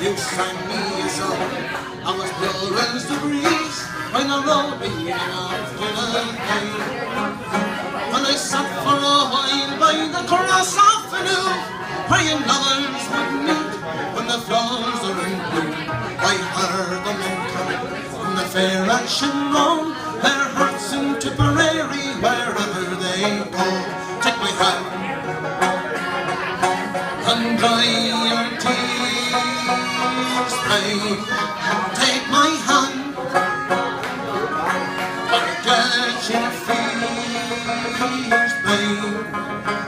You sang me a song, I was pure as the breeze when I rode me after the day. When I sat for a while by the cross of the new, praying lovers would meet when the flowers are in bloom. I heard them in coming from the fair at Shannon, their hearts in Tipperary, wherever they go. Take my hand and dry your tears, babe. Take my hand, forget your fears, babe.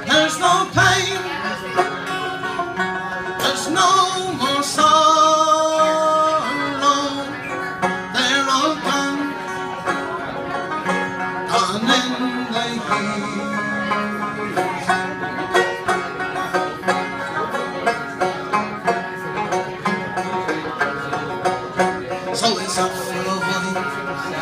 There's no pain, there's no more sorrow. They're all gone, gone in the years. So it's up for a while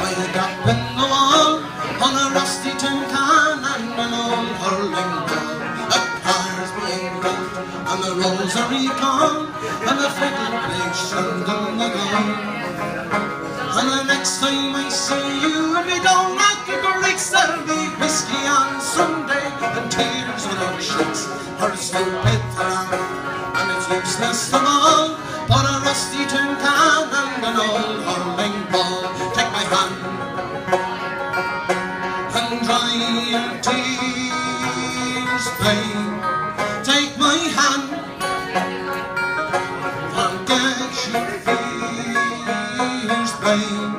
by the gap in the wall, on a rusty tin can and an old hurling ball. A car's being built and the rosary gone, and the fiddle plays Shandon the gone. And the next time I see you, I'll be down at the Greeks. There'll be whiskey on Sunday and tears without shakes for a stupid throng, and it's useless to all but a rusty tin can and an old hurling ball. Take my hand and dry your tears, babe. Take my hand, forget your fears, babe.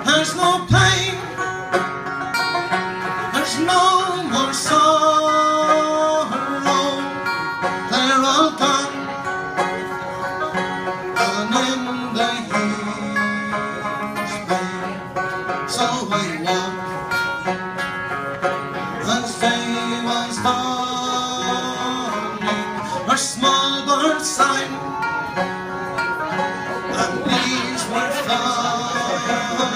There's no pain, there's no more sorrow. They're all gone, and in the years, babe. So I walk as day was dawning, where small birds sang and leaves were falling,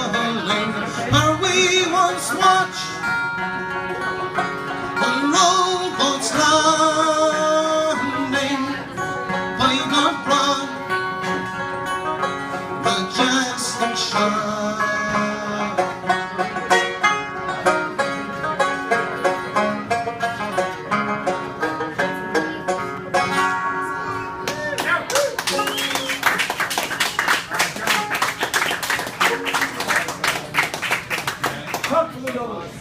where we once watched the rowboats landing by the broad Majestic Shannon. Clap for the Dillons.